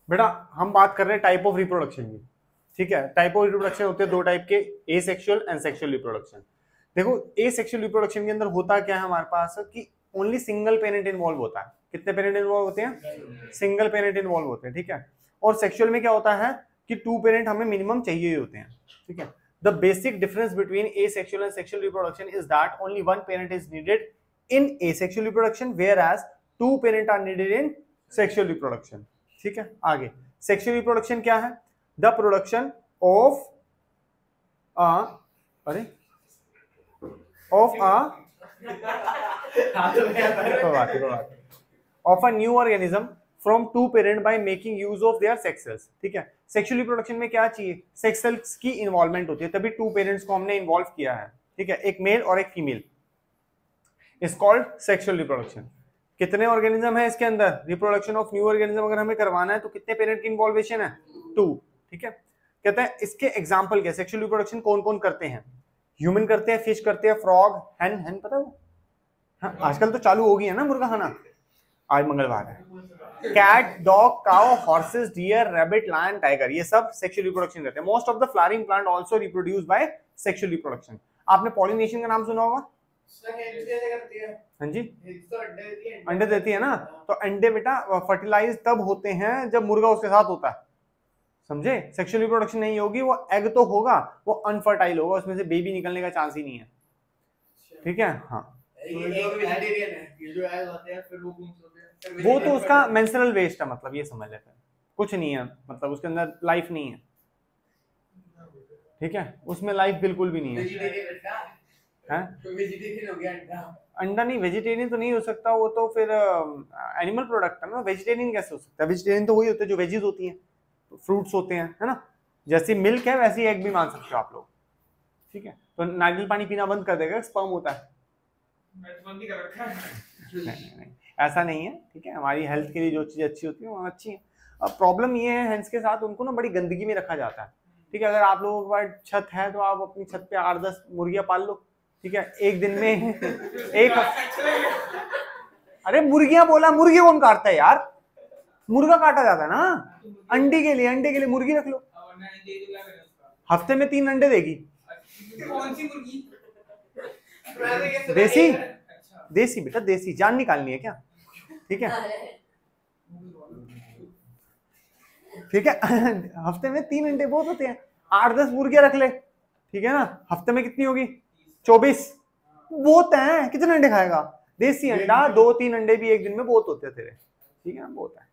बेटा हम बात कर रहे हैं टाइप ऑफ रिप्रोडक्शन की, ठीक है। टाइप ऑफ रिप्रोडक्शन होते हैं दो टाइप के, ए सेक्सुअल एंड सेक्सुअल रिप्रोडक्शन। देखो ए सेक्सुअल रिप्रोडक्शन के अंदर होता क्या है हमारे पास कि ओनली सिंगल पेरेंट इन्वॉल्व होता है। कितने पेरेंट इन्वॉल्व होते हैं? सिंगल पेरेंट इन्वॉल्व होते हैं, ठीक है। और सेक्सुअल में क्या होता है कि टू पेरेंट हमें मिनिमम चाहिए ही होते हैं, ठीक है। The basic difference between asexual and sexual reproduction is that only one parent is needed in asexual reproduction whereas two parent are needed in sexual reproduction, ठीक है। आगे sexual reproduction क्या है? The production of अरे of a new organism from two parent by making use of their sex cells, ठीक है। Sexual reproduction में क्या चाहिए? सेक्स सेल्स की इन्वॉल्वमेंट होती है, तभी टू पेरेंट्स को हमने इन्वॉल्व किया है, ठीक है, एक मेल और एक female. Is called sexual reproduction. कितने ऑर्गेनिज्म है इसके अंदर? रिप्रोडक्शन ऑफ न्यू ऑर्गेनिज्म अगर हमें करवाना है तो कितने पेरेंट की इन्वॉल्वेशन है? टू, ठीक है। कहते हैं इसके एग्जांपल क्या? सेक्सुअल रिप्रोडक्शन कौन कौन करते हैं? ह्यूमन करते हैं, फिश करते हैं, फ्रॉग, हैन हैन पता है वो? हाँ, आजकल तो चालू हो गई है ना मुर्गा खाना, आज मंगलवार है। Cat, dog, cow, horses, deer, rabbit, lion, tiger, ये सब सेक्सुअल रिप्रोडक्शन करते हैं। Most of the flowering plant also reproduce by sexual reproduction. आपने पॉलिनेशन का नाम सुना होगा? हाँ जी, अंडे देती है ना, तो अंडे बेटा फर्टिलाइज तब होते हैं जब मुर्गा उसके साथ होता है, समझे। सेक्सुअल रिप्रोडक्शन नहीं होगी, वो एग तो होगा, वो अनफर्टाइल होगा, उसमें से बेबी निकलने का चांस ही नहीं है, ठीक है। हाँ, वो तो उसका मेंस्ट्रुअल वेस्ट है, मतलब ये समझ लेते हैं, कुछ नहीं है, मतलब उसके अंदर लाइफ नहीं है, ठीक है, उसमें लाइफ बिल्कुल भी नहीं है। अंडा नहीं, वेजिटेरियन तो नहीं हो सकता, वो तो फिर एनिमल प्रोडक्ट है ना। वेजिटेरियन कैसे हो सकता है? वेजिटेरियन तो वही होते हैं जो वेजीज होती हैं, फ्रूट्स होते हैं, है ना। जैसी मिल्क है वैसी एग भी मान सकते हो आप लोग, ठीक है। तो नारियल पानी पीना बंद कर देगा, स्पर्म होता है। नहीं, ऐसा नहीं है, ठीक है। हमारी हेल्थ के लिए जो चीज अच्छी होती है वो अच्छी है। अब प्रॉब्लम ये है हेंस के साथ, उनको ना बड़ी गंदगी में रखा जाता है, ठीक है। अगर आप लोगों के पास छत है तो आप अपनी छत पे 8-10 मुर्गियां पाल लो, ठीक है। एक दिन में एक अरे मुर्गियां बोला, मुर्गी कौन काटता है यार? मुर्गा काटा जाता है ना अंडे के लिए, अंडे के लिए मुर्गी रख लो। हफ्ते में 3 अंडे देगी। देसी, देसी बेटा देसी, जान निकालनी है क्या? ठीक है, ठीक है। हफ्ते में 3 अंडे बहुत होते हैं, 8-10 मुर्गियां रख ले, ठीक है ना। हफ्ते में कितनी होगी? 24 बहुत है। कितने अंडे खाएगा? देसी अंडा 2-3 अंडे भी एक दिन में बहुत होते हैं तेरे, ठीक है ना, बहुत है।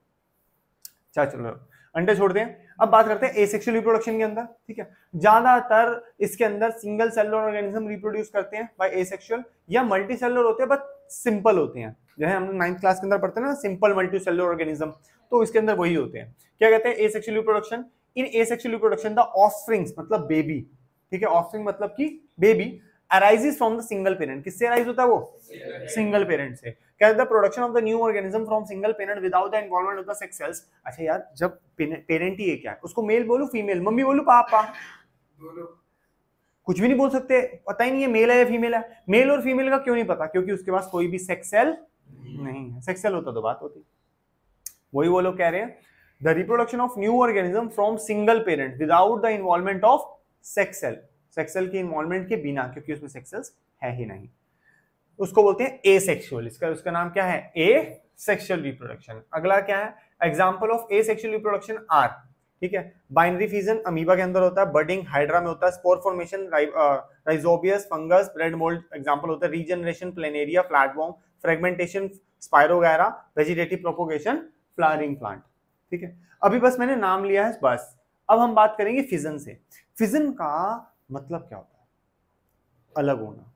चलो अंडे छोड़ते हैं, अब बात करते हैं एसेक्सुअल रिप्रोडक्शन के अंदर, ठीक है। ज्यादातर इसके अंदर सिंगल सेलुलर ऑर्गेनिज्म रिप्रोड्यूस करते हैं बाय एसेक्सुअल, या मल्टी सेलुलर होते हैं बट सिंपल होते हैं, जैसे हम 9th क्लास के अंदर पढ़ते हैं ना सिंपल मल्टी सेलुलर ऑर्गेनिज्म, तो इसके अंदर वही होते हैं। क्या कहते हैं? Asexual reproduction. In asexual reproduction the offsprings मतलब बेबी, ठीक है, ऑफस्प्रिंग मतलब कि baby arises from the single parent. किससे अराइज होता है वो? सिंगल पेरेंट से। क्या the production of the new organism from single parent without the involvement of the sex cells. अच्छा यार, जब पेरेंट ही है, क्या उसको मेल बोलूं फीमेल, मम्मी बोलूं पापा? कुछ भी नहीं बोल सकते, पता ही नहीं है मेल है या फीमेल है। मेल और फीमेल का क्यों नहीं पता? क्योंकि उसके पास कोई भी सेक्स सेल नहीं है। सेक्स सेल होता तो बात होती। वही वो लोग कह रहे हैं, the reproduction of new organism from single parent without the involvement of sex cell, sex cell की इन्वॉल्वमेंट के बिना, क्योंकि उसमें सेक्स सेल्स है ही नहीं, उसको बोलते हैं एसेक्सुअल। उसका नाम क्या है? Asexual reproduction. अगला क्या है? Example of asexual reproduction are, ठीक है, बाइनरी फिजन अमीबा के अंदर होता है, बर्डिंग हाइड्रा में होता है, spore formation rhizopus, fungus, bread mould example होता है, regeneration planaria, flatworm, fragmentation spirogyra, vegetative propagation flowering plant, ठीक है। अभी बस मैंने नाम लिया है बस। अब हम बात करेंगे फिजन से। फिजन का मतलब क्या होता है? अलग होना।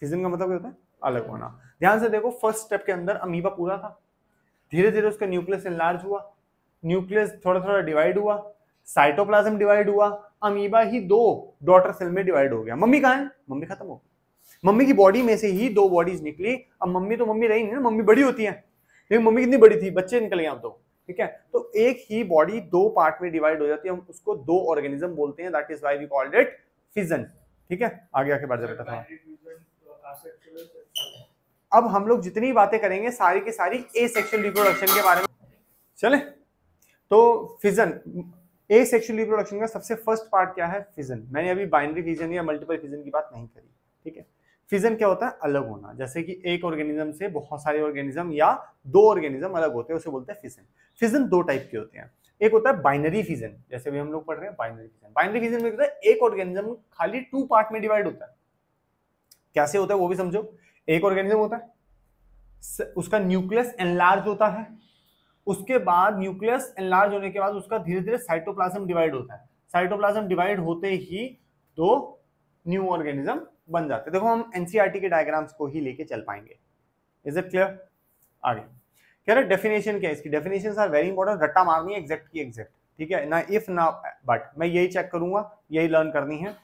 फिजन का मतलब क्या होता है? अलग होना। ध्यान से देखो, फर्स्ट स्टेप के अंदर अमीबा पूरा था, धीरे धीरे उसका न्यूक्लियस एनलार्ज हुआ, न्यूक्लियस थोड़ा थोड़ा डिवाइड हुआ, साइटोप्लाज्म डिवाइड हुआ, अमीबा ही 2 डॉटर सेल में डिवाइड हो गया। मम्मी कहाँ है? मम्मी खत्म हो गई। मम्मी की बॉडी में से ही 2 बॉडीज निकली। अब मम्मी तो मम्मी रही नहीं ना, मम्मी बड़ी होती है, लेकिन मम्मी कितनी बड़ी थी? बच्चे निकल गए अब तो, ठीक है। तो एक ही बॉडी 2 पार्ट में डिवाइड हो जाती है, हम उसको 2 ऑर्गेनिज्म बोलते हैं, that is why we called it fission, ठीक है। आगे आके बढ़ जाता था। अब हम लोग जितनी बातें करेंगे सारी की सारी एसेक्सुअल रिप्रोडक्शन के बारे में। चले, तो फिजन, एसेक्सुअल रिप्रोडक्शन का सबसे फर्स्ट पार्ट क्या है? फिजन। मैंने अभी बाइनरी फिजन या मल्टीपल फिजन की बात नहीं करी, ठीक है। फिजन क्या होता है? अलग होना। जैसे कि एक ऑर्गेनिज्म से बहुत सारे ऑर्गेनिज्म या दो ऑर्गेनिज्म अलग होते हैं, उसे बोलते हैं फिजन। फिजन दो टाइप के होते हैं। एक होता है बाइनरी फिजन, जैसे भी हम लोग पढ़ रहे हैं बाइनरी फिजन। बाइनरी फिजन में होता है एक ऑर्गेनिज्म खाली 2 पार्ट में डिवाइड होता है। कैसे होता है वो भी समझो। एक ऑर्गेनिज्म होता है, उसका न्यूक्लियस एनलार्ज होता है, उसके बाद न्यूक्लियस एनलार्ज होने के बाद उसका धीरे धीरे साइटोप्लाज्म डिवाइड होता है। साइटोप्लाज्म डिवाइड होते ही दो न्यू ऑर्गेनिज्म बन जाते हैं। देखो हम एनसीईआरटी के डायग्राम्स को ही लेके चल पाएंगे। Is it clear? आगे कह रहे डेफिनेशन क्या है इसकी? Definitions are very important. रट्टा मारनी है एग्जैक्ट की एग्जैक्ट, ठीक है ना, इफ ना बट। मैं यही चेक करूंगा, यही लर्न करनी है,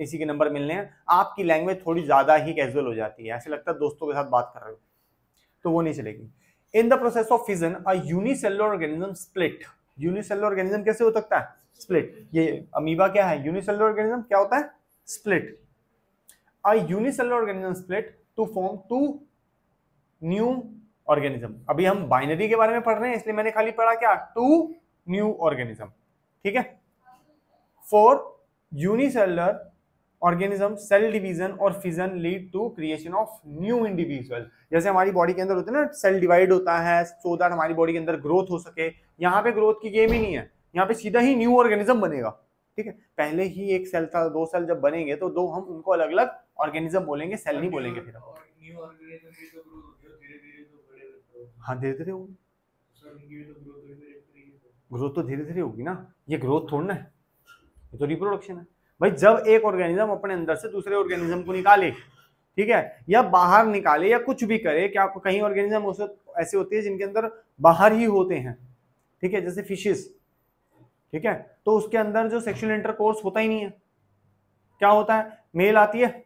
इसी के नंबर मिलने हैं। आपकी लैंग्वेज थोड़ी ज्यादा ही कैजुअल हो जाती है, ऐसे लगता है दोस्तों के साथ बात कर रहे हो, तो वो नहीं चलेगी। In the process of fission a unicellular organism split. Unicellular organism कैसे हो सकता है? स्प्लिट। ये अमीबा क्या है? Unicellular organism. क्या होता है? Split. A unicellular organism split to form 2 new organism. अभी हम बाइनरी के बारे में पढ़ रहे हैं, इसलिए मैंने खाली पढ़ा क्या? 2 न्यू ऑर्गेनिज्म, ठीक है। For unicellular organism cell division और fission lead to creation of new individual. जैसे हमारी बॉडी के अंदर होते हैं ना, सेल डिवाइड होता है सो दैट हमारी बॉडी के अंदर ग्रोथ हो सके। यहाँ पे ग्रोथ की गेम ही नहीं है, यहाँ पे सीधा ही न्यू ऑर्गेनिज्म बनेगा, ठीक है। पहले ही एक सेल था, 2 सेल जब बनेंगे तो दो हम उनको अलग अलग ऑर्गेनिज्म बोलेंगे, सेल नहीं बोलेंगे फिर। हाँ धीरे धीरे होगी ग्रोथ, तो धीरे धीरे होगी ना, ये ग्रोथ थोड़ा ना है, ये तो रिप्रोडक्शन है भाई। जब एक ऑर्गेनिज्म अपने अंदर से दूसरे ऑर्गेनिज्म को निकाले, ठीक है, या बाहर निकाले या कुछ भी करे, क्या आपको कहीं ऑर्गेनिज्म ऐसे होते हैं जिनके अंदर बाहर ही होते हैं, ठीक है, जैसे फिशेस, ठीक है, तो उसके अंदर जो सेक्सुअल इंटरकोर्स होता ही नहीं है। क्या होता है? मेल आती है,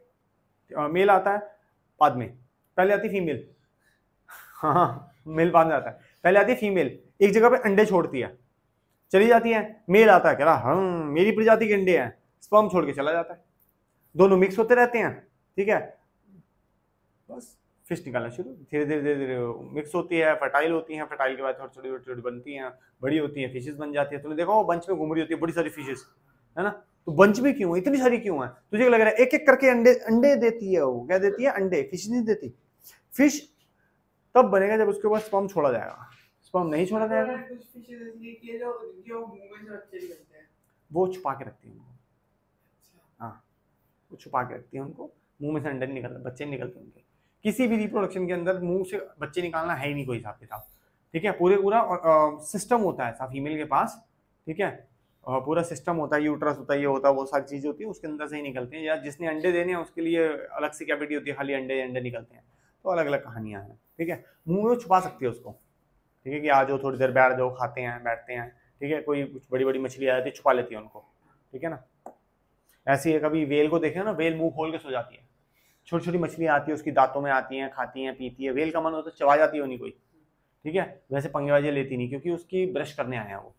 मेल आता है बाद में, पहले आती फीमेल। हाँ मेल बाद में आता है, पहले आती है फीमेल, एक जगह पे अंडे छोड़ती है, चली जाती है, मेल आता है, कह रहा हाँ मेरी प्रजाति के अंडे हैं, स्पर्म छोड़ के चला जाता है, दोनों मिक्स होते रहते हैं, ठीक है, बस फिश निकालना शुरू, धीरे धीरे धीरे धीरे मिक्स होती है, फर्टाइल होती है, फर्टाइल के बाद छोटी छोटी छोटी बनती हैं, बड़ी होती है, फिशेस बन जाती है। तुमने देखा वो बंच में घूम रही होती है बड़ी सारी फिशेस, है ना, तो बंच में क्यों इतनी सारी क्यों है? तुझे लग रहा है एक एक करके अंडे अंडे देती है, वो क्या देती है? अंडे। फिश नहीं देती। फिश तब बनेगा जब उसके बाद स्पर्म छोड़ा जाएगा, स्पर्म नहीं छोड़ा जाएगा, वो छुपा के रखती है उनको, हाँ वो छुपा के रखती है उनको, मुंह में से अंडे नहीं निकलते, बच्चे नहीं निकलते उनके। किसी भी रिप्रोडक्शन के अंदर मुंह से बच्चे निकालना है ही नहीं कोई हिसाब किताब, ठीक है, पूरा सिस्टम होता है ऐसा फीमेल के पास, ठीक है, पूरा सिस्टम होता है, यूट्रस होता है, ये होता है, वो सारी चीजें होती है, उसके अंदर से ही निकलते हैं, या जिसने अंडे देने हैं उसके लिए अलग से कैविटी होती है, खाली अंडे अंडे निकलते हैं, तो अलग अलग कहानियां हैं, ठीक है। मुंह में छुपा सकती है उसको, ठीक है, कि आ जाओ थोड़ी देर बैठ जाओ, खाते हैं बैठते हैं, ठीक है, कोई कुछ बड़ी बड़ी मछली आ जाती है छुपा लेती है उनको, ठीक है ना। ऐसी है, कभी वेल को देखे ना, वेल मुंह खोल के सो जाती है, छोटी छोटी मछलियां आती है उसकी दांतों में आती हैं, खाती हैं पीती है, वेल का मन होता है चबा जाती है नहीं कोई, ठीक है, वैसे पंगेबाजी लेती नहीं, क्योंकि उसकी ब्रश करने आया वो,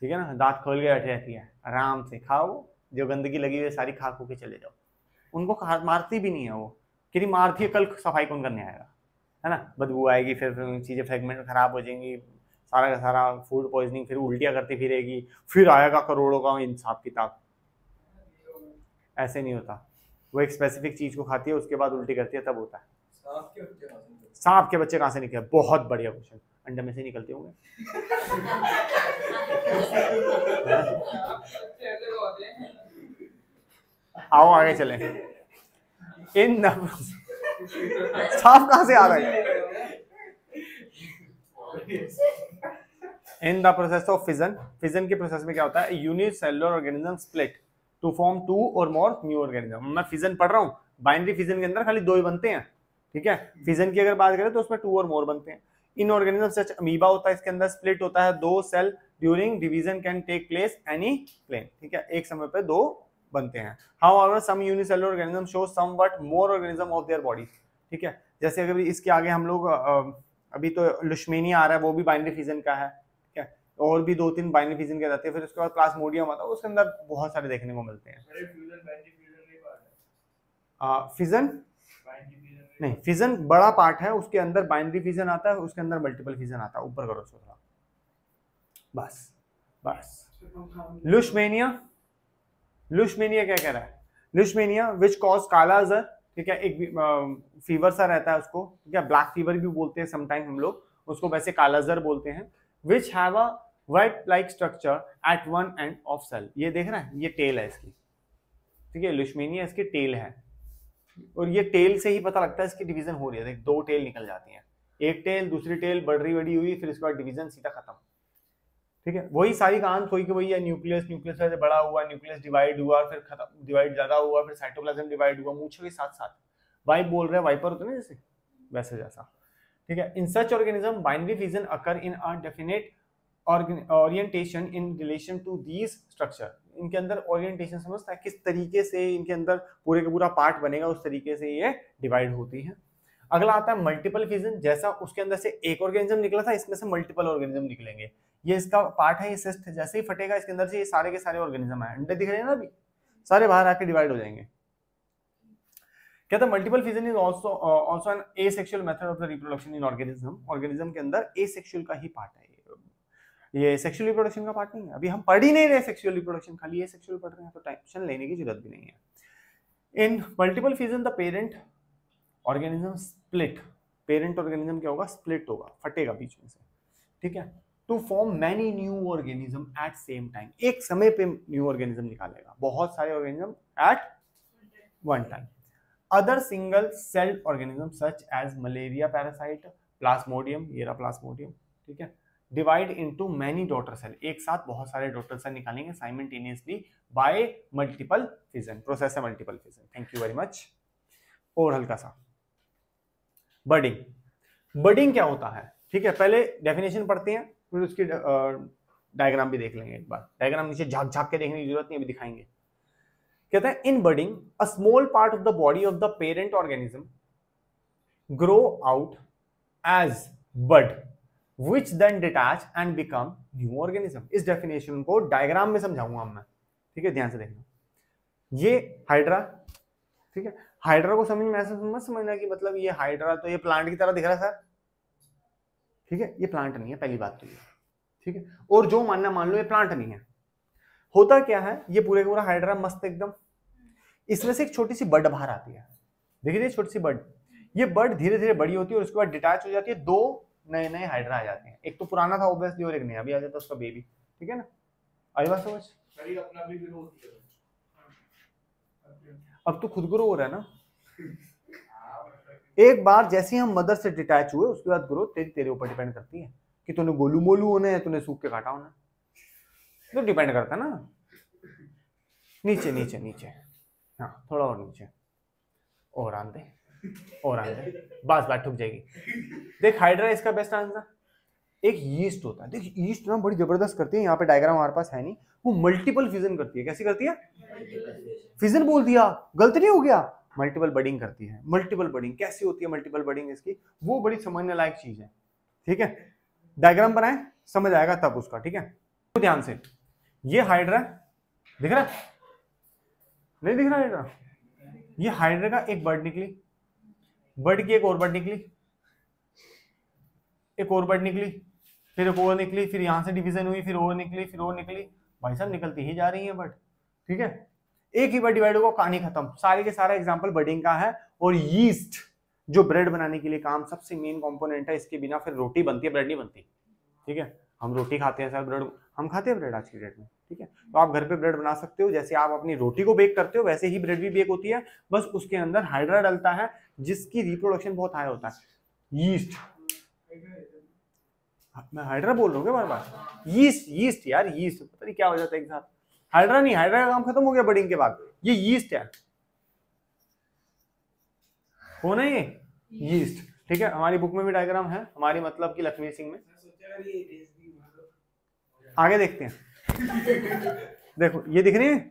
ठीक है ना, दांत खोल के बैठे रहती है, आराम से खाओ, जो गंदगी लगी हुई है सारी खा खो के चले जाओ, उनको मारती भी नहीं है वो, कि मारती है कल सफाई कौन करने आएगा, है ना, बदबू आएगी, फिर चीजें फ्रेगमेंट खराब हो जाएंगी, सारा का सारा फूड पॉइजनिंग, फिर उल्टियाँ करती फिरेगी, फिर आएगा करोड़ों का हिसाब किताब। ऐसे नहीं होता, वो एक स्पेसिफिक चीज को खाती है उसके बाद उल्टी करती है, तब होता है। सांप के बच्चे कहाँ से निकले? बहुत बढ़िया क्वेश्चन, अंडे में से निकलते होंगे। आओ आगे चले। इन सांप कहाँ से आ रहा है? In the process of fission, fission के प्रोसेस में क्या होता है? Unicellular organism split to form 2 or more new organism. मैं फिजन पढ़ रहा हूँ, बाइनरी फिजन के अंदर खाली 2 ही बनते हैं, ठीक है, फिजन की अगर बात करें तो उसमें 2 और मोर बनते हैं। इन ऑर्गेनिज्म सच अमीबा होता है, इसके अंदर स्प्लिट होता है, 2 cell during division can take place any plane, ठीक है, एक समय पे 2 बनते हैं। However some unicellular organism show somewhat more organism of their body, ठीक है, जैसे अगर इसके आगे हम लोग अभी तो लुश्मेनिया आ रहा है, वो भी बाइनरी फिजन का है, ठीक है, और भी 2-3 बाइनरी फिजन के जाते हैं, फिर उसके बाद प्लाज्मोडियम आता है, उसके अंदर बहुत सारे देखने को मिलते हैं। फिजन नहीं, फिजन बड़ा पार्ट है, उसके अंदर बाइनरी फिजन आता है, उसके अंदर मल्टीपल फिजन आता है, ऊपर करो थोड़ा, बस बस। लुशमेनिया, लुशमेनिया क्या कह रहा है? लुशमेनिया विच कॉज काला अजर, ठीक है, एक फीवर सा रहता है उसको, ठीक है, ब्लैक फीवर भी बोलते हैं समटाइम हम लोग उसको, वैसे काला अजर बोलते हैं। Which have a white like structure at one end of cell, ये देख रहा है, ये टेल है इसकी, ठीक है, लुशमेनिया इसकी टेल है, और ये टेल से ही पता लगता है इसकी डिवीजन हो रही है, देख 2 टेल निकल जाती हैं, एक टेल दूसरी टेल बढ़ रही बड़ी हुई, फिर इसके बाद डिवीजन सीधा खत्म, ठीक है। वही सारी कहानी कोई कि वही है, न्यूक्लियस, न्यूक्लियस से बड़ा हुआ, न्यूक्लियस डिवाइड हुआ, फिर खत्म, डिवाइड ज्यादा हुआ, फिर साइटोप्लाज्म डिवाइड हुआ, मूछों के साथ साथ वाइप बोल रहे हैं, वाइपर होते हैं ना जैसे, वैसे जैसा, ठीक है। In such organism binary fission occur in a definite orientation in relation to these structure, इनके अंदर ओरिएंटेशन समझता है किस तरीके से इनके अंदर पूरे का पूरा पार्ट बनेगा, उस तरीके से ये डिवाइड होती है। अगला आता है मल्टीपल फिजन, जैसा उसके अंदर से एक ऑर्गेनिज्म निकला था, इसमें से मल्टीपल ऑर्गेनिज्म निकलेंगे, ये इसका पार्ट है, ये सिस्ट, जैसे ही फटेगा इसके अंदर से ये सारे के सारे ऑर्गेनिज्म है, अंडे दिख रहे हैं ना अभी, सारे बाहर आके डिवाइड हो जाएंगे। कहता है multiple fission is also an asexual method of the reproduction in organism, organism के अंदर एसेक्सुअल का ही पार्ट है ये सेक्सुअल रिप्रोडक्शन का पार्ट नहीं है। अभी हम पढ़ ही नहीं रहे सेक्सुअल रिप्रोडक्शन, खाली एसेक्सुअल पढ़ रहे हैं, तो टेंशन लेने की जरूरत भी नहीं है। इन multiple fission the parent organism split, parent organism क्या होगा? स्प्लिट होगा, फटेगा बीच में से, ठीक है, to form many new organism at same time, एक समय पे न्यू ऑर्गेनिज्म निकालेगा, बहुत सारे organism at one time. Other single celled organism such as malaria parasite, plasmodium, ये रहा प्लाज्मोडियम, ठीक है, divide into many daughter cell, एक साथ बहुत सारे डॉटर सेल निकालेंगे simultaneously by multiple fission, process है multiple fission. Thank you very much. और हल्का सा बडिंग, बडिंग क्या होता है, ठीक है, पहले डेफिनेशन पढ़ते हैं, फिर उसकी डायग्राम भी देख लेंगे एक बार, डायग्राम नीचे झाक झाक के देखने की जरूरत नहीं, अभी दिखाएंगे। कहता है in budding a small part of the body of the parent organism grow out as bud which then detach and become new organism। इस डेफिनेशन को डायग्राम में समझाऊंगा मैं, ठीक है, ध्यान से देखना। ये हाइड्रा, ठीक है, हाइड्रा को समझ में ऐसा मत समझना कि मतलब ये हाइड्रा तो ये प्लांट की तरह दिख रहा है सर, ठीक है, ये प्लांट नहीं है पहली बात तो ये, ठीक है, और जो मानना मान लो ये प्लांट नहीं है। होता क्या है, ये पूरे का पूरा हाइड्रा मस्त एकदम, इसमें से एक छोटी सी बड बाहर आती है, देखिए छोटी सी बड, ये बड धीरे धीरे बड़ी होती है और उसके बाद डिटैच हो जाती है, 2 नए नए हाइड्रा आ जाते हैं, एक तो पुराना था ऑब्वियसली और एक नया भी आ जाता है उसका बेबी, ठीक है ना, आई बात समझ। अपना भी ग्रो होती है, अब तो खुद ग्रो हो रहा है ना, एक बार जैसे ही हम मदर से डिटैच हुए उसके बाद ग्रोथ तेरे ऊपर डिपेंड करती है कि तूने गोलू मोलू होना है, तूने सूख के काटा होना है, तो डिपेंड करता है ना। नीचे नीचे नीचे, हाँ थोड़ा और नीचे, और आंदे और आंदे, बस बात ठुक जाएगी। देख हाइड्रा इसका बेस्ट आंसर, एक यीस्ट होता है, देख यीस्ट ना बड़ी जबरदस्त करती है, यहाँ पे डायग्राम हमारे पास है नहीं, वो मल्टीपल फिजन करती है, कैसी करती है? फिजन बोल दिया, गलत नहीं हो गया, मल्टीपल बडिंग करती है। मल्टीपल बडिंग कैसी होती है? मल्टीपल बडिंग इसकी वो बड़ी समझने लायक चीज है, ठीक है, डायग्राम बनाए समझ आएगा तब उसका, ठीक है। तो ध्यान से, ये हाइड्रा दिख रहा है, नहीं दिख रहा हाइड्रा, ये हाइड्रा का एक बर्ड निकली, बर्ड की एक और बर्ड निकली, एक और बर्ड निकली, फिर एक और निकली, फिर यहां से डिवीजन हुई, फिर और निकली, फिर और निकली, भाई साहब निकलती ही जा रही है बर्ड, ठीक है, एक ही बार डिवाइड होगा, कहानी खत्म। सारे के सारा एग्जांपल बडिंग का है। और यीस्ट जो ब्रेड बनाने के लिए काम सबसे मेन कंपोनेंट है, इसके बिना फिर रोटी बनती है, ब्रेड नहीं बनती, ठीक है। हम रोटी खाते हैं सर, ब्रेड हम खाते हैं ब्रेड आज की डेट में, ठीक है, तो आप घर पे ब्रेड बना सकते हो, जैसे आप अपनी रोटी को बेक करते हो वैसे ही ब्रेड भी बेक होती है, बस उसके अंदर हाइड्रा डलता है जिसकी रिप्रोडक्शन बहुत हाई होता है। यीस्ट, मैं हाइड्रा बोल रहा हूँ बार बार, यीस्ट यीस्ट यार, यीस्ट पता नहीं क्या हो जाता है एक साथ, हाइड्रा नहीं, हाइड्रा का काम खत्म हो गया बडिंग के बाद, ये यीस्ट है, हो ना ये यीस्ट, ठीक है। हमारी बुक में भी डायग्राम है, हमारी मतलब की लक्ष्मी सिंह में, आगे देखते हैं। देखो ये दिख रही है,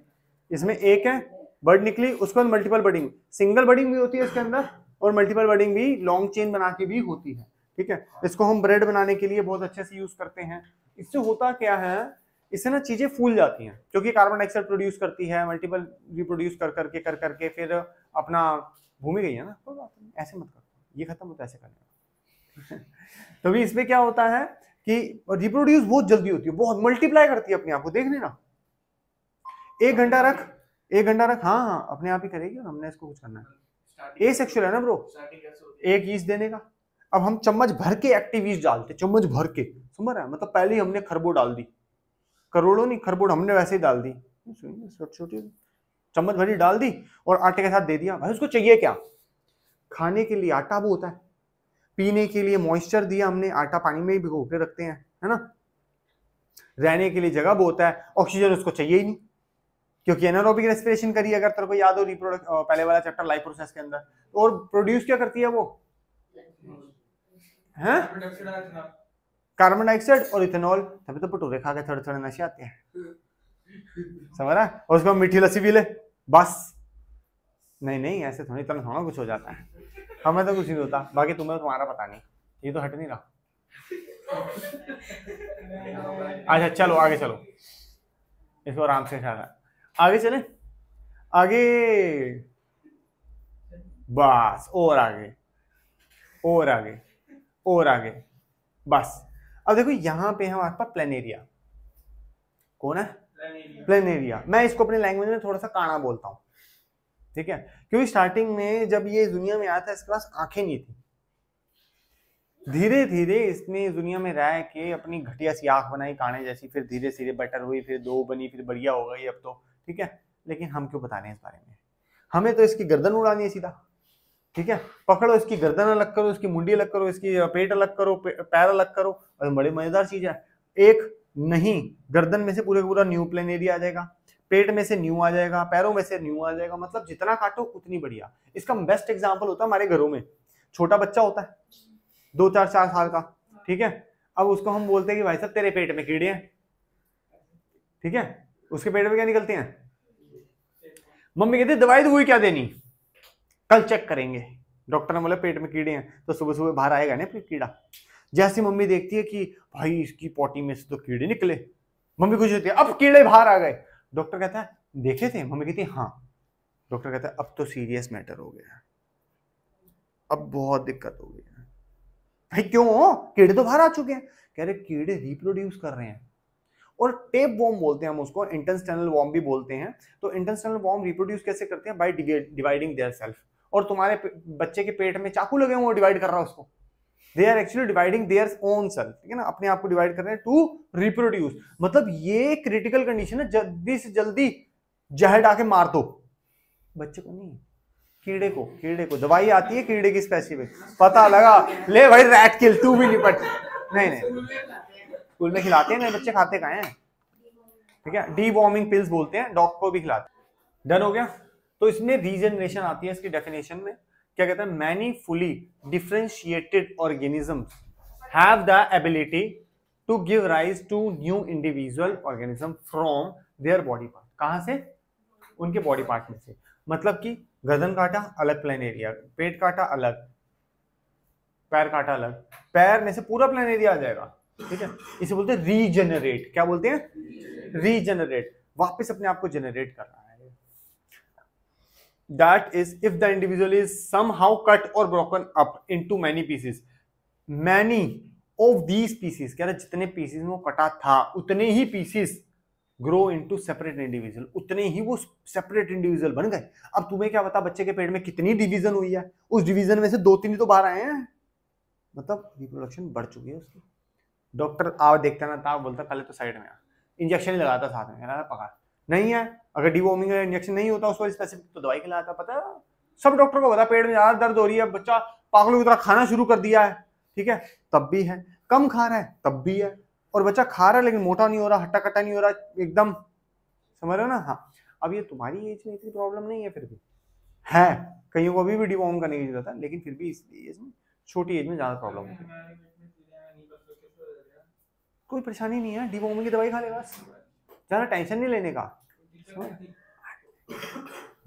इसमें एक है बर्ड निकली, उसके बाद मल्टीपल बडिंग, सिंगल बडिंग भी होती है इसके अंदर और मल्टीपल बडिंग भी लॉन्ग चेन बना के भी होती है, ठीक है। इसको हम ब्रेड बनाने के लिए बहुत अच्छे से यूज करते हैं। इससे होता क्या है, इससे ना चीजें फूल जाती हैं, क्योंकि कार्बन डाइऑक्साइड प्रोड्यूस करती है, मल्टीपल रिप्रोड्यूस कर करके फिर अपना भूमि गई है ना, कोई बात नहीं, ऐसे मत करो, ये खत्म होता है ऐसे करने। तो भी इसमें क्या होता है कि रिप्रोड्यूस बहुत जल्दी होती है, बहुत मल्टीप्लाई करती है अपने आप को, देख लेना। 1 घंटा रख, हाँ हाँ अपने आप ही करेगी, और हमने इसको कुछ करना है। ए सेक्सुअल है ना ब्रो, एक ईस्ट देने का। अब हम चम्मच भर के एक्टिव ईस्ट डालते, चम्मच भर के, समझ रहा है, मतलब पहले ही हमने खरबों डाल दी, करोड़ों नहीं खरबों हमने वैसे ही डाल दी, छोटी चम्मच भरी डाल दी और आटे के साथ दे दिया। भाई उसको चाहिए क्या? खाने के लिए आटा वो होता है, पीने के लिए मॉइस्चर दिया हमने, आटा पानी में ही भिगो के रखते हैं, है ना। रहने के लिए जगह वो होता है, ऑक्सीजन उसको चाहिए ही नहीं, क्योंकि एनारोबिक रेस्पिरेशन करी, अगर तेरे को याद हो रिप्रोडक्ट पहले वाला चैप्टर लाइफ प्रोसेस के अंदर। और प्रोड्यूस क्या करती है वो? हैं? कार्बन डाइऑक्साइड और इथेनॉल। तभी तो भटूरे खा के थोड़े थोड़े नशे आते हैं, समझ रहा है। और उसको मीठी लस्सी पी ले बस। नहीं ऐसे थोड़ी थोड़ा कुछ हो जाता है, हमें तो कुछ नहीं होता, बाकी तुम्हें तुम्हारा पता नहीं, ये तो हट नहीं रहा। अच्छा चलो आगे चलो, इसको आराम से आगे चले, आगे बस, और आगे और आगे और आगे बस। अब देखो यहाँ पे हमारे पास प्लेनेरिया, कौन है? प्लेनेरिया। मैं इसको अपनी लैंग्वेज में थोड़ा सा काना बोलता हूँ, ठीक है, क्योंकि स्टार्टिंग में जब ये दुनिया में आया था इसके पास आंखें नहीं थी। धीरे धीरे इसने दुनिया में रह के अपनी घटिया सी आंख बनाई काने जैसी, फिर धीरे धीरे बेटर हुई, फिर 2 बनी, फिर बढ़िया हो गई अब तो, ठीक है। लेकिन हम क्यों बता रहे हैं इस बारे में? हमें तो इसकी गर्दन उड़ानी है सीधा, ठीक है। पकड़ो इसकी गर्दन अलग करो, इसकी मुंडी अलग करो, इसकी पेट अलग करो, पैर अलग करो, और बड़ी मजेदार चीज है। एक नहीं, गर्दन में से पूरे का पूरा न्यू प्लेनेरिया आ जाएगा, पेट में से न्यू आ जाएगा, पैरों में से न्यू आ जाएगा, मतलब जितना काटो उतनी बढ़िया। इसका बेस्ट एग्जांपल होता है हमारे घरों में, छोटा बच्चा होता है 2-4 साल का, ठीक है। अब उसको हम बोलते हैं कि भाई साहब तेरे पेट में कीड़े हैं, ठीक है। उसके पेट में क्या निकलते हैं? मम्मी कहती दवाई तो वही क्या देनी, कल चेक करेंगे। डॉक्टर ने बोला पेट में कीड़े हैं, तो सुबह सुबह बाहर आएगा ना फिर कीड़ा। जैसी मम्मी देखती है कि भाई इसकी पोटी में से तो कीड़े निकले, मम्मी खुश होती है, अब कीड़े बाहर आ गए। डॉक्टर कहता है देखे थे? मम्मी कहती है हाँ। डॉक्टर कहता है अब तो सीरियस मैटर हो गया, अब बहुत दिक्कत हो गई है। भाई क्यों? कीड़े तो बाहर आ चुके हैं। कह रहे कीड़े रिप्रोड्यूस कर रहे हैं, और टेप वॉर्म बोलते हैं हम उसको, इंटेस्टाइनल वॉर्म भी बोलते हैं। तो इंटेस्टाइनल वॉर्म रिप्रोड्यूस कैसे करते हैं? By dividing their self. और तुम्हारे बच्चे के पेट में चाकू लगे हुए डिवाइड कर रहा है उसको, they are actually dividing their own self, ठीक है ना, अपने आप को डिवाइड कर रहे हैं टू रिप्रोड्यूस। मतलब ये क्रिटिकल कंडीशन है, जल्दी से जल्दी जहर डाके मार दो बच्चे को, नहीं कीड़े को। कीड़े को दवाई आती है कीड़े की स्पेसिफिक, पता लगा ले भाई रैट किल, तू भी निपट। नहीं स्कूल में खिलाते हैं, बच्चे खाते कहाँ हैं, ठीक है। डी वॉर्मिंग पिल्स बोलते हैं, डॉग को भी खिलाते। डन हो गया। तो इसमें रीजनरेशन आती है इसकी डेफिनेशन में, क्या कहते हैं? Many fully differentiated organisms have the ability to give rise to new individual organism from their body part. कहां से? उनके बॉडी पार्ट में से। मतलब कि गर्दन काटा अलग प्लेनेरिया, पेट काटा अलग, पैर काटा अलग, पैर में से पूरा प्लेनेरिया आ जाएगा, ठीक है। इसे बोलते हैं रीजनरेट। क्या बोलते हैं? रीजनरेट, वापस अपने आप को जनरेट कर रहा है। That is, if the individual is somehow cut or broken up into many pieces, many of these pieces, कह रहे जितने पीसेस में वो कटा था उतने ही pieces grow into separate individual, उतने ही वो सेपरेट इंडिविजुअल बन गए। अब तुम्हें क्या पता बच्चे के पेट में कितनी डिवीजन हुई है, उस डिवीजन में से 2-3 ही तो बाहर आए हैं, मतलब रिप्रोडक्शन बढ़ चुकी है उसकी। डॉक्टर आओ देखता ना था, बोलता पहले तो साइड में आ, इंजेक्शन ही लगाता साथ में, पकड़ नहीं है। अगर डिवॉर्मिंग का इंजेक्शन नहीं होता उसको स्पेसिफिक, तो दवाई खिलाता। पता है सब डॉक्टर को पता, पेट में ज्यादा दर्द हो रही है, बच्चा पागलों की तरह खाना शुरू कर दिया है, ठीक है, तब भी है। कम खा रहा है तब भी है। और बच्चा खा रहा है लेकिन मोटा नहीं हो रहा, हट्टा कट्टा नहीं हो रहा, एकदम, समझ रहे हो ना। हाँ, अब ये तुम्हारी एज में इतनी प्रॉब्लम नहीं है, फिर भी है कईयों को अभी भी डिवॉर्म करने की जरूरत है, लेकिन फिर भी इस एज में, छोटी एज में ज्यादा प्रॉब्लम होती है। कोई परेशानी नहीं है, डिवॉर्मिंग की दवाई खा ले बस, ज्यादा टेंशन नहीं लेने का,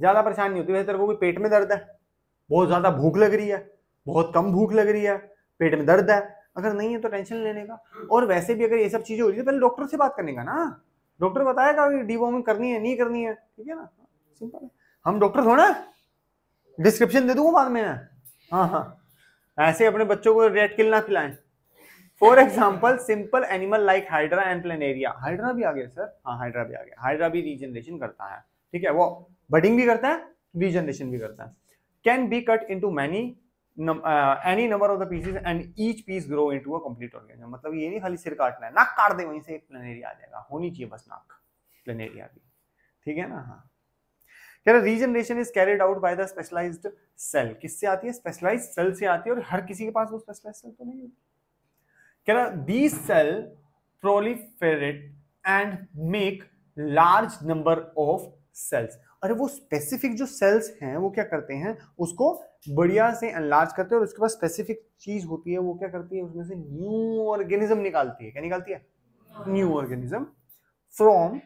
ज्यादा परेशानी नहीं होती। वैसे तेरे को भी पेट में दर्द है, बहुत ज्यादा भूख लग रही है, बहुत कम भूख लग रही है, पेट में दर्द है, अगर नहीं है तो टेंशन लेने का। और वैसे भी अगर ये सब चीजें हो रही है तो पहले डॉक्टर से बात करने का ना, डॉक्टर बताएगा डिवॉर्मिंग करनी है नहीं करनी है, ठीक है ना, सिंपल है। हम डॉक्टर थोड़ा डिस्क्रिप्शन दे दूंगा बाद में। हाँ, ऐसे अपने बच्चों को रेड किल ना खिलाएं, for example simple animal like hydra and planaria, hydra भी आ गया सर, हाँ हाइड्रा भी आ गया, हाइड्रा भी रीजनरेशन करता है, ठीक है, वो बडिंग भी करता है, रीजनरेशन भी करता है। Can be cut into many any number of the pieces and each piece grow into a complete organism। मतलब ये नहीं खाली सिर काटना है, नाक काट दे वहीं से प्लेनेरिया आ जाएगा, होनी चाहिए बस नाक, प्लेनेरिया भी, ठीक है ना। हाँ, कह रहा regeneration is carried out by the specialised cell, किससे आती है, स्पेशलाइज्ड सेल से आती है, और हर किसी के पास वो स्पेशलाइज्ड सेल तो नहीं होती। कह रहा these cell proliferate and make large number of cells. अरे वो स्पेसिफिक जो सेल्स हैं वो क्या करते हैं, उसको बढ़िया से एनलार्ज करते हैं, और उसके बाद स्पेसिफिक चीज होती है वो क्या करती है, उसमें से न्यू ऑर्गेनिज्म निकालती है। क्या निकालती है, new organism from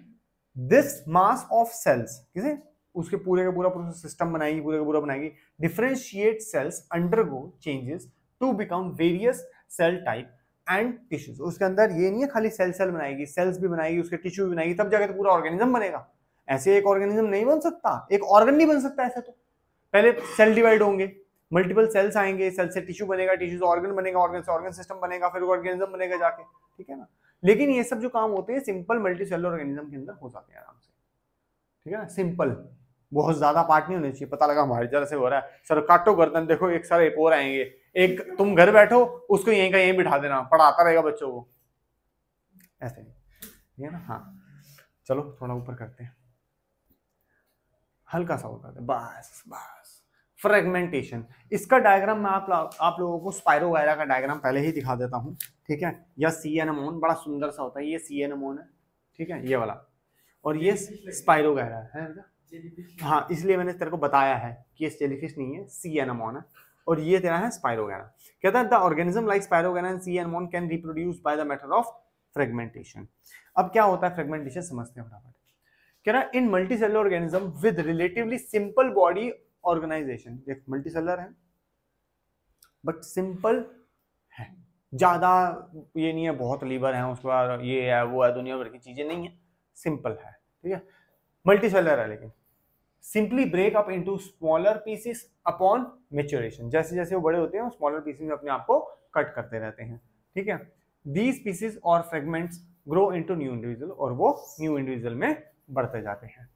this mass of cells, किसे, उसके पूरे का पूरा प्रोसेस सिस्टम बनाएगी, पूरे का पूरा बनाएगी। Differentiate cells undergo changes to become various cell type and tissues. उसके अंदर ये नहीं है खाली सेल बनाएगी, सेल्स भी बनाएगी, उसके टिश्यू भी बनाएगी, तब जाके तो पूरा ऑर्गेनिज्म बनेगा। ऐसे एक ऑर्गेनिज्म नहीं बन सकता, एक ऑर्गन नहीं बन सकता ऐसे। तो पहले सेल डिवाइड होंगे, मल्टीपल सेल्स आएंगे, सेल से टिश्यू बनेगा, टिश्यू से ऑर्गन बनेगा, ऑर्गन से ऑर्गन सिस्टम बनेगा, फिर ऑर्गेनिज्म बनेगा जाके, ठीक है ना। लेकिन ये सब जो काम होते हैं सिंपल मल्टी सेलुलर ऑर्गेनिज्म के अंदर हो जाते हैं आराम से, ठीक है ना, सिंपल, बहुत ज्यादा पार्ट नहीं होने चाहिए। पता लगा हमारी तरह से हो रहा है, सर काटो गर्दन, देखो एक सर एक और आएंगे, एक तुम घर बैठो उसको यहीं का यहीं बिठा देना, पढ़ाता रहेगा बच्चों को, ऐसे ठीक है ना। हाँ चलो थोड़ा ऊपर करते हैं, हल्का सा होता है, बस बस। फ्रेगमेंटेशन, इसका डायग्राम मैं आप लोगों को स्पाइरोगायरा का डायग्राम पहले ही दिखा देता हूँ, ठीक है। यह सी एनेमोन बड़ा सुंदर सा होता है, ये सी एनेमोन है, ठीक है, ये वाला, और ये स्पाइरोगायरा है। हाँ इसलिए मैंने तेरे को बताया है कि ये जेलीफिश नहीं है, सी एनेमोन है, और ये तेरा है स्पाइरोगायरा। कहता है the organism like spirogyra and sea anemone can reproduce by the method of fragmentation. अब क्या होता है फ्रेगमेंटेशन, समझते हैं फटाफट। कह रहा in multicellular organism with relatively simple body organisation, देख मल्टीसेलुलर है बट सिंपल है, ज्यादा ये नहीं है बहुत लीवर है उसके बाद ये है वो है दुनिया भर की चीजें नहीं है, सिंपल है, ठीक है, मल्टीसेलुलर है। लेकिन simply break up into smaller pieces upon maturation, जैसे जैसे वो बड़े होते हैं स्मॉलर पीसेस में अपने आप को कट करते रहते हैं, ठीक है। दीज पीसेस और fragments grow into new individual, और वो न्यू इंडिविजुअल में बढ़ते जाते हैं।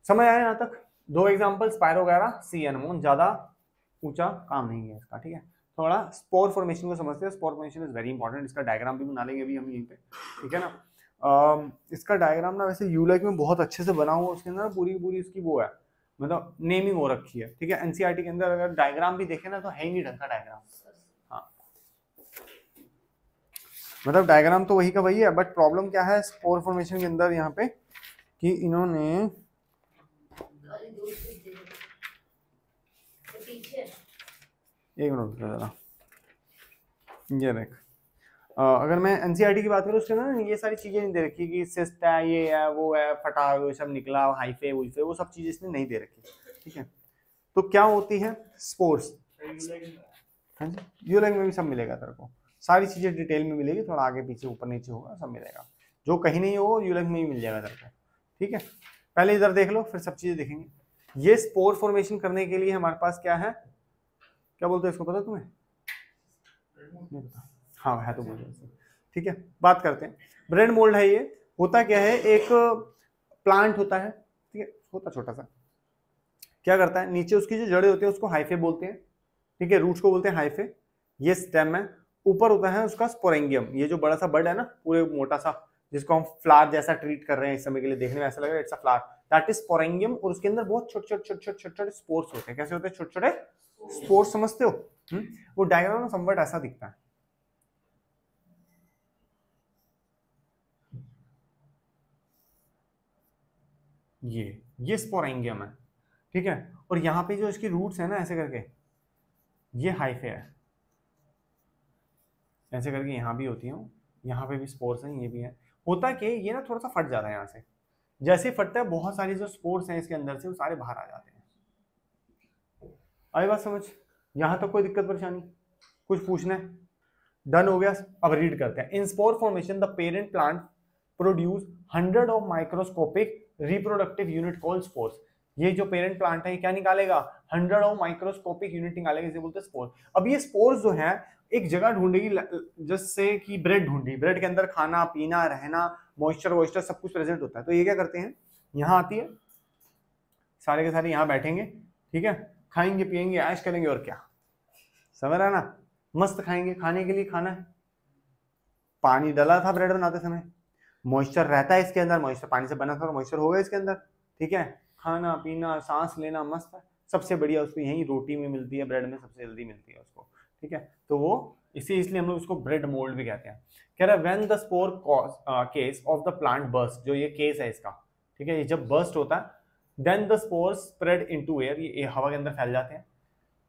समझ आया यहाँ तक। दो एग्जांपल स्पाइरोगायरा, सी एनेमोन, ज्यादा ऊंचा काम नहीं है इसका, ठीक है। थोड़ा स्पोर फॉर्मेशन को समझते हैं, spore formation is very important, इसका डायग्राम भी बना लेंगे अभी हम यहीं पे, ठीक है ना। इसका डायग्राम ना वैसे यूलाइक में बहुत अच्छे से बना हुआ, उसके अंदर पूरी पूरी इसकी वो है, मतलब नेमिंग हो रखी है, ठीक है। एनसीईआरटी के अंदर अगर डायग्राम भी देखे ना तो है ही नहीं ढंग का डायग्राम, हाँ मतलब डायग्राम तो वही का वही है, बट प्रॉब्लम क्या है स्पोर फॉर्मेशन के अंदर यहाँ पे कि इन्होंने एक मिनट जरा, ये देख, अगर मैं एनसीईआरटी की बात करूँ उसके अंदर ये सारी चीजें नहीं दे रखी कि सिस्ट है, ये है, वो है, फटा वो सब निकला, हाइफे वुल्फे, वो सब चीजें इसमें नहीं दे रखी, ठीक है। तो क्या होती है स्पोर्स, हाँ जी यूलाइक में भी सब मिलेगा तेरे को, सारी चीजें डिटेल में मिलेगी, थोड़ा आगे पीछे ऊपर नीचे होगा सब मिलेगा, जो कहीं नहीं होगा यूलाइक में ही मिल जाएगा तेरे को, ठीक है। पहले इधर देख लो फिर सब चीजें देखेंगे। ये स्पोर फॉर्मेशन करने के लिए हमारे पास क्या है, क्या बोलते हैं इसको, पता तुम्हें, नहीं पता, हाँ है तो बोल, ठीक है। बात करते हैं, ब्रेड मोल्ड है, ये होता क्या है, एक प्लांट होता है, ठीक है, होता छोटा सा, क्या करता है, नीचे उसकी जो जड़ें होती है उसको हाइफे बोलते हैं, ठीक है, रूट्स को बोलते हैं हाइफे, ये स्टेम है, ऊपर होता है उसका स्पोरेंगियम, ये जो बड़ा सा बड है ना पूरे मोटा सा, जिसको हम फ्लावर जैसा ट्रीट कर रहे हैं इस समय के लिए, देखने में ऐसा लग रहा है it's a flower, that is sporangium, और उसके अंदर बहुत छोटे छोटे स्पोर्स होते हैं। कैसे होते हैं, छोटे छोटे स्पोर्स, समझते हो? वो डायग्राम में समवट ऐसा दिखता है, ये स्पोरेंगियम है, ठीक है, और यहाँ पे जो इसकी रूट्स है ना ऐसे करके, ये हाइफे है, ऐसे करके यहाँ भी होती है, यहाँ पे भी स्पोर्स हैं, ये भी है। होता कि ये ना थोड़ा सा फट जाता है यहाँ से, जैसे फटता है बहुत सारी जो स्पोर्स हैं इसके अंदर से वो सारे बाहर आ जाते हैं। आई बात समझ, यहाँ तक कोई दिक्कत परेशानी, कुछ पूछना है? डन हो गया। अब रीड करते हैं। In spore formation the parent plant produce 100 of microscopic reproductive unit called spores. ये जो पेरेंट प्लांट है ये क्या निकालेगा, 100 ऑफ माइक्रोस्कोपिक यूनिट निकालेगा, इसे बोलते हैं स्पोर। अब ये स्पोर्स जो है एक जगह ढूंढेगी जैसे कि ब्रेड ढूंढी, ब्रेड के अंदर खाना पीना रहना मॉइस्चर वॉइस्चर सब कुछ प्रेजेंट होता है। तो ये क्या करते हैं, यहाँ आती है, सारे के सारे यहाँ बैठेंगे, ठीक है, खाएंगे पिएंगे ऐश करेंगे और क्या, समझ रहा ना, मस्त खाएंगे, खाने के लिए खाना है, पानी डाला था ब्रेड बनाते समय, मॉइस्चर रहता है इसके अंदर, मॉइस्चर पानी से बना था तो मॉइस्चर होगा इसके अंदर, ठीक है, खाना पीना सांस लेना मस्त है। सबसे बढ़िया उसको यही रोटी में मिलती है, ब्रेड में सबसे जल्दी मिलती है उसको, ठीक है, तो वो इसलिए हम लोग उसको ब्रेड मोल्ड भी कहते हैं। कह रहा है when the spore case of the plant burst, जो ये केस है इसका, ठीक है, ये जब बर्स्ट होता है then the spore spread into air, ये हवा के अंदर फैल जाते हैं।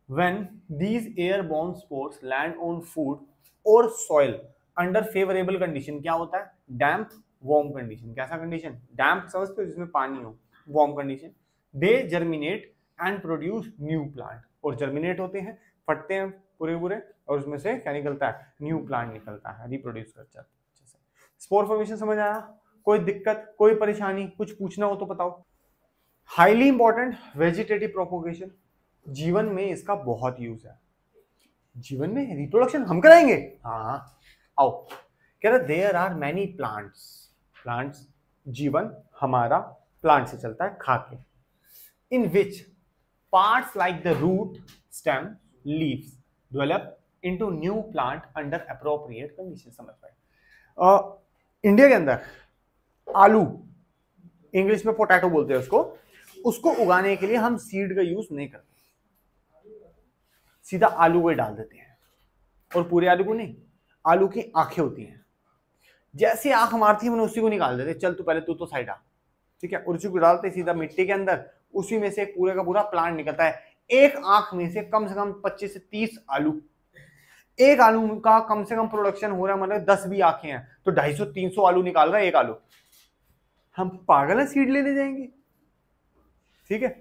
When these airborne spores land on food or soil under favourable condition, क्या होता है, डैम्प वार्म कंडीशन, कैसा कंडीशन, डैम्प समझते हो जिसमें पानी हो, warm condition, they germinate and produce new plant, और जर्मिनेट होते हैं, फटते हैं पूरे पूरे, और उसमें से क्या निकलता है, न्यू प्लांट निकलता है, रिप्रोड्यूस करता है। स्पोर फॉर्मेशन समझ आया, कोई दिक्कत कोई परेशानी, कुछ पूछना हो तो बताओ। हाईली इंपॉर्टेंट वेजिटेटिव प्रोपोगेशन, जीवन में इसका बहुत यूज है, जीवन में रिप्रोडक्शन हम कराएंगे, हाँ आओ। कह रहे there are many plants, plants जीवन हमारा प्लांट से चलता है खा के, in which parts like the root stem leaves develop into new plant under appropriate condition. समझ पाए, इंडिया के अंदर आलू, इंग्लिश में पोटैटो बोलते हैं उसको उगाने के लिए हम सीड का यूज नहीं करते, सीधा आलू को डाल देते हैं, और पूरे आलू को नहीं, आलू की आंखें होती हैं, जैसे आंख मारती है मैंने उसी को निकाल देते, चल तू पहले तू साइड आ, ठीक है, और उसी को डालते सीधा मिट्टी के अंदर, उसी में से एक पूरे का पूरा प्लांट निकलता है। एक आंख में से कम 25 से 30 आलू, एक आलू का कम से कम प्रोडक्शन हो रहा है, मतलब 10 भी आंखें हैं तो 250-300 आलू निकाल रहा है एक आलू। हम पागल है सीड लेने जाएंगे, ठीक है,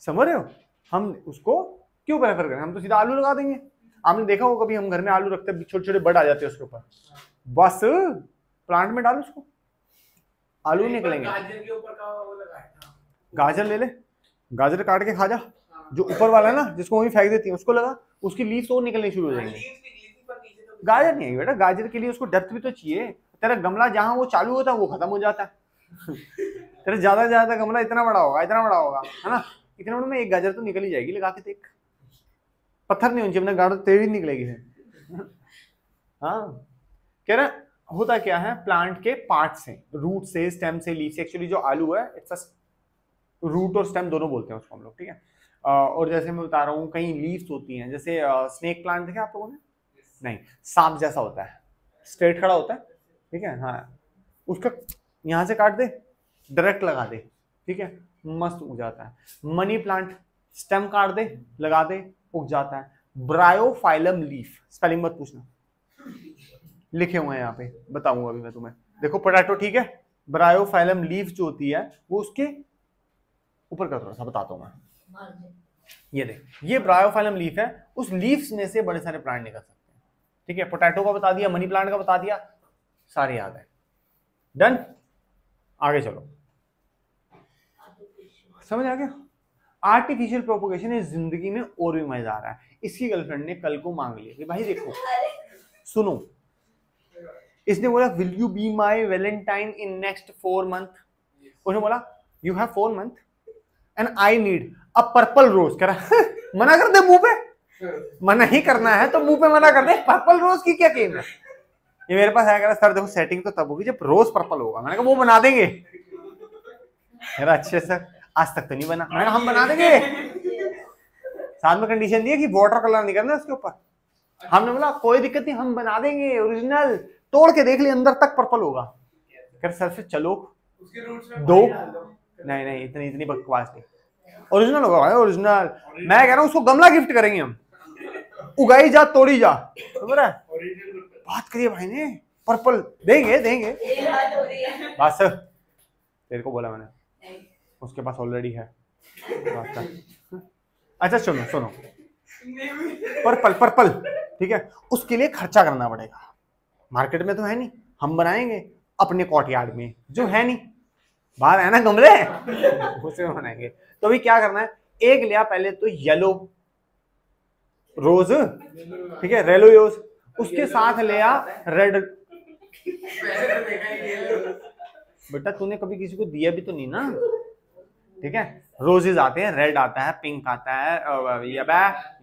समझ रहे हो, हम उसको क्यों प्रेफर करें, हम तो सीधा आलू लगा देंगे। आपने देखा हो कभी हम घर में आलू रखते हैं, छोटे छोटे बड़ आ जाते हैं उसके ऊपर, बस प्लांट में डालो उसको, आलू निकलेंगे। गाजर के ऊपर का वो लगा है, गाजर ले ले, गाजर काट के खा जा, जो ऊपर वाला है ना जिसको वही फेंक देती है उसको लगा, उसकी लीव्स और निकलनी शुरू हो जाएंगे। गाजर नहीं है बेटा, गाजर के लिए उसको डेप्थ भी तो चाहिए, तेरा गमला जहां वो चालू होता है वो खत्म हो जाता है तेरा ज्यादा से ज्यादा गमला इतना बड़ा होगा, है ना, इतना बड़ा में एक गाजर तो निकल ही जाएगी, लगा के देख, पत्थर नहीं होनी चाहिए, गाजर तेरी निकलेगी हाँ। कह रहा होता क्या है, प्लांट के पार्ट से, रूट से, स्टेम से, लीफ से, एक्चुअली जो आलू है इट्स रूट और स्टेम दोनों बोलते हैं उसको हम लोग, ठीक है, और जैसे मैं बता रहा हूँ कहीं लीव्स होती हैं, जैसे स्नेक प्लांट देखे आप लोगों ने, नहीं, सांप जैसा होता है, स्ट्रेट खड़ा होता है, ठीक है, हाँ, उसका यहाँ से काट दे डायरेक्ट लगा दे, ठीक है, मस्त उग जाता है। मनी प्लांट स्टेम काट दे लगा दे उग जाता है। ब्रायोफाइलम लीफ, स्पेलिंग मत पूछना, लिखे हुए हैं यहाँ पे, बताऊंगा अभी मैं तुम्हें, देखो पोटैटो, ठीक है, ब्रायोफाइलम लीफ जो होती है वो उसके ऊपर का थोड़ा सा बताता हूँ मैं, ये देख, ये ब्रायोफाइलम लीफ है, उस लीव्स में से बड़े सारे प्लांट निकल सकते हैं, ठीक है, पोटैटो का बता दिया, मनी प्लांट का बता दिया, सारे याद है, डन, आगे चलो, समझ आ गया। आर्टिफिशियल प्रोपोगेशन इस जिंदगी में और भी मजेदार है। इसकी गर्लफ्रेंड ने कल को मांग लिया कि भाई देखो सुनो, इसने बोला will you be my valentine in next 4 month, उसने बोला you have 4 month and I need a purple rose, कह रहा मना कर दे मुंह पे, मना ही करना है तो मुंह पे मना कर दे, पर्पल रोज की क्या गेम है। ये मेरे पास आया, कह रहा सर देखो सेटिंग तो तब होगी जब रोज पर्पल होगा, मैंने कहा वो बना देंगे, कह रहा अच्छे सर आज तक तो नहीं बना, मैंने कहा हम बना देंगे, साथ में कंडीशन दी है कि वाटर कलर नहीं करना उसके ऊपर, हमने बोला कोई दिक्कत नहीं हम बना देंगे, ओरिजिनल तोड़ के देख लिए अंदर तक पर्पल होगा, कर सर फिर चलो उसके रूट्स में दो, नहीं इतनी बकवास नहीं, ओरिजिनल होगा भाई ओरिजिनल, मैं कह रहा हूँ उसको गमला गिफ्ट करेंगे हम, उगाई जा तोड़ी जा, समझ रहा है, बात करिए भाई ने, पर्पल देंगे बस, तेरे को बोला मैंने, उसके पास ऑलरेडी है, अच्छा सुनो पर्पल, ठीक है, उसके लिए खर्चा करना पड़ेगा, मार्केट में तो है नहीं, हम बनाएंगे अपने कॉर्टयार्ड में, जो है नहीं, बाहर है ना गमले उसे बनाएंगे। तो अभी क्या करना है, एक लिया पहले तो येलो रोज, ठीक है, रेलोयोस, उसके साथ ले आ रेड। वैसे तो देखा ही ये बेटा तूने कभी किसी को दिया भी तो नहीं ना, ठीक है। रोजेज आते हैं, रेड आता है, पिंक आता है,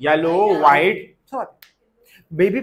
येलो, व्हाइट, सब आते हैं। बेबी